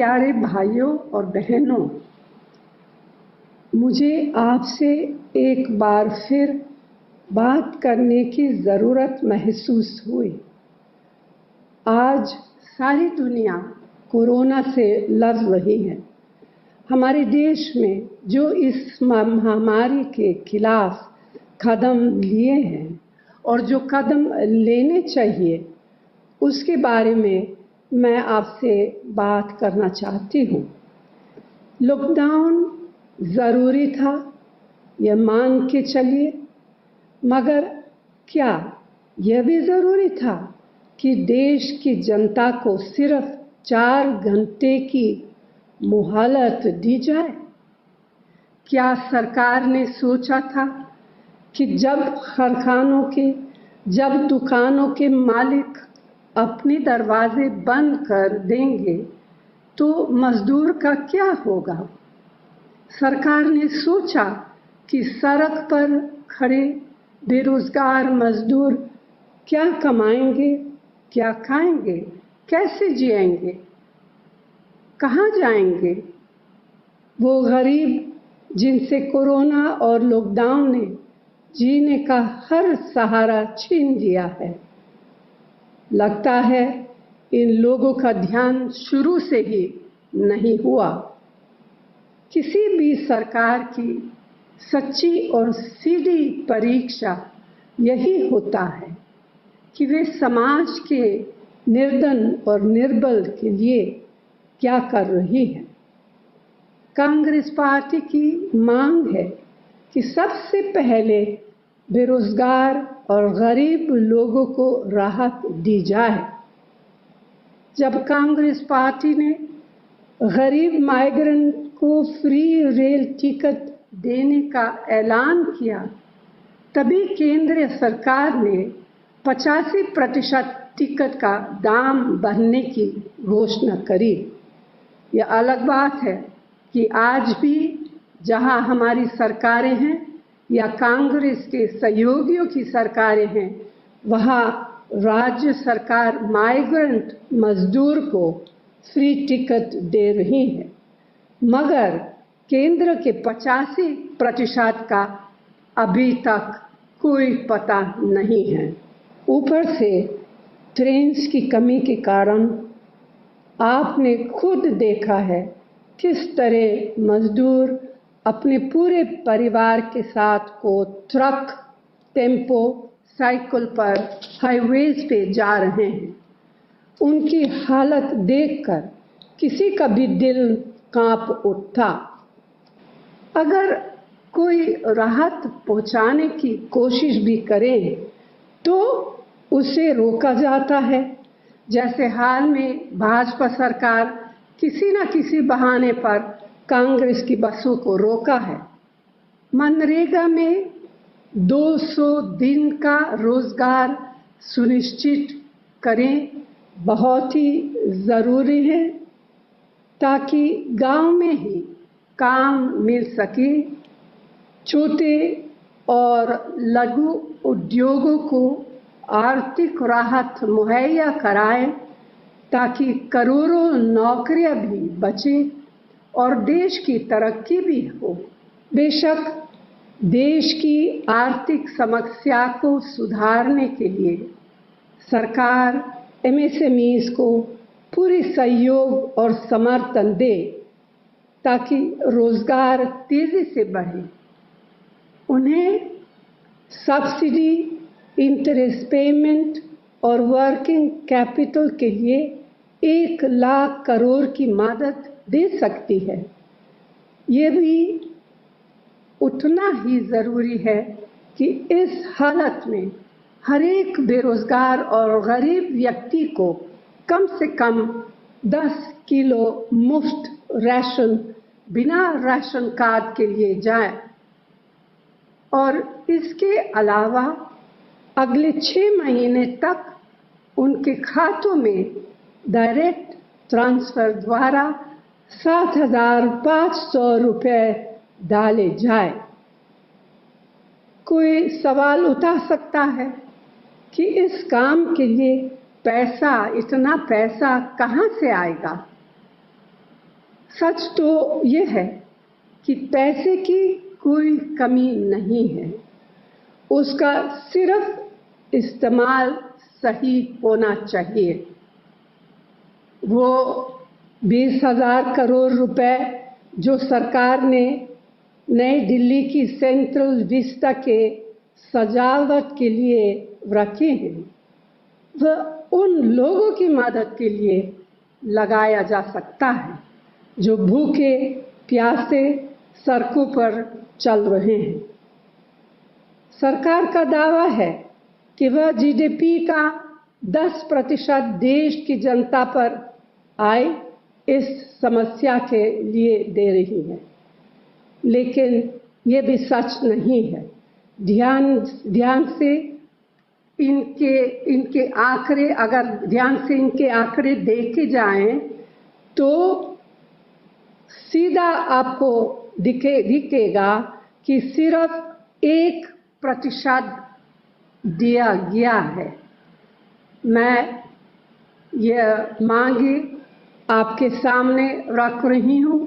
प्यारे भाइयों और बहनों, मुझे आपसे एक बार फिर बात करने की ज़रूरत महसूस हुई। आज सारी दुनिया कोरोना से लड़ रही है। हमारे देश में जो इस महामारी के खिलाफ कदम लिए हैं और जो कदम लेने चाहिए, उसके बारे में मैं आपसे बात करना चाहती हूँ। लॉकडाउन ज़रूरी था, यह मान के चलिए, मगर क्या यह भी ज़रूरी था कि देश की जनता को सिर्फ 4 घंटे की मोहलत दी जाए? क्या सरकार ने सोचा था कि जब कारखानों के, जब दुकानों के मालिक अपने दरवाजे बंद कर देंगे तो मजदूर का क्या होगा? सरकार ने सोचा कि सड़क पर खड़े बेरोजगार मजदूर क्या कमाएंगे, क्या खाएंगे, कैसे जिएंगे, कहाँ जाएंगे? वो गरीब जिनसे कोरोना और लॉकडाउन ने जीने का हर सहारा छीन लिया है। लगता है इन लोगों का ध्यान शुरू से ही नहीं हुआ। किसी भी सरकार की सच्ची और सीधी परीक्षा यही होता है कि वे समाज के निर्धन और निर्बल के लिए क्या कर रही है। कांग्रेस पार्टी की मांग है कि सबसे पहले बेरोजगार और गरीब लोगों को राहत दी जाए। जब कांग्रेस पार्टी ने गरीब माइग्रेंट को फ्री रेल टिकट देने का ऐलान किया, तभी केंद्र सरकार ने 85% टिकट का दाम बढ़ने की घोषणा करी। यह अलग बात है कि आज भी जहां हमारी सरकारें हैं या कांग्रेस के सहयोगियों की सरकारें हैं, वहां राज्य सरकार माइग्रेंट मजदूर को फ्री टिकट दे रही है, मगर केंद्र के 85% का अभी तक कोई पता नहीं है। ऊपर से ट्रेन की कमी के कारण आपने खुद देखा है किस तरह मजदूर अपने पूरे परिवार के साथ को ट्रक, टेम्पो, साइकिल पर हाईवेज पे जा रहे हैं। उनकी हालत देखकर किसी का भी दिल कांप उठता। अगर कोई राहत पहुंचाने की कोशिश भी करे तो उसे रोका जाता है। जैसे हाल में भाजपा सरकार किसी न किसी बहाने पर कांग्रेस की बसों को रोका है। मनरेगा में 200 दिन का रोजगार सुनिश्चित करें, बहुत ही ज़रूरी है ताकि गांव में ही काम मिल सके। छोटे और लघु उद्योगों को आर्थिक राहत मुहैया कराएं ताकि करोड़ों नौकरियां भी बचें और देश की तरक्की भी हो। बेशक देश की आर्थिक समस्या को सुधारने के लिए सरकार MSMEs को पूरी सहयोग और समर्थन दे ताकि रोजगार तेजी से बढ़े। उन्हें सब्सिडी, इंटरेस्ट पेमेंट और वर्किंग कैपिटल के लिए 1 लाख करोड़ की मदद दे सकती है। ये भी उतना ही ज़रूरी है कि इस हालत में हर एक बेरोजगार और गरीब व्यक्ति को कम से कम 10 किलो मुफ्त राशन बिना राशन कार्ड के लिए जाए और इसके अलावा अगले 6 महीने तक उनके खातों में डायरेक्ट ट्रांसफर द्वारा 7,500 रुपये डाले जाए। कोई सवाल उठा सकता है कि इस काम के लिए इतना पैसा कहाँ से आएगा? सच तो ये है कि पैसे की कोई कमी नहीं है, उसका सिर्फ इस्तेमाल सही होना चाहिए। वो 20,000 करोड़ रुपए जो सरकार ने नई दिल्ली की सेंट्रल विस्टा के सजावट के लिए रखे हैं, वह उन लोगों की मदद के लिए लगाया जा सकता है जो भूखे प्यासे सड़कों पर चल रहे हैं। सरकार का दावा है कि वह जीडीपी का 10% देश की जनता पर आय इस समस्या के लिए दे रही है, लेकिन ये भी सच नहीं है। ध्यान से इनके आंकड़े अगर ध्यान से इनके आंकड़े देखे जाएं तो सीधा आपको दिखेगा कि सिर्फ 1% दिया गया है। मैं यह मांगे आपके सामने रख रही हूँ।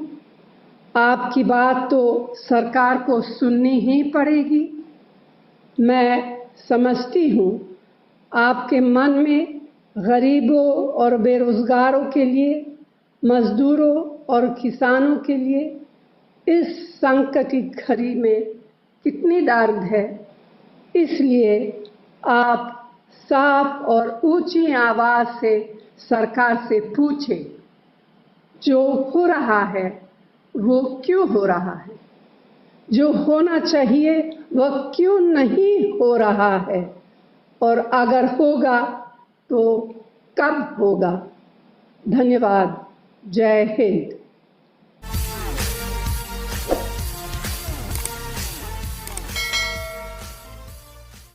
आपकी बात तो सरकार को सुननी ही पड़ेगी। मैं समझती हूँ आपके मन में गरीबों और बेरोजगारों के लिए, मजदूरों और किसानों के लिए इस संकट की घड़ी में कितनी दर्द है। इसलिए आप साफ और ऊंची आवाज से सरकार से पूछें, जो हो रहा है वो क्यों हो रहा है, जो होना चाहिए वह क्यों नहीं हो रहा है, और अगर होगा तो कब होगा। धन्यवाद। जय हिंद।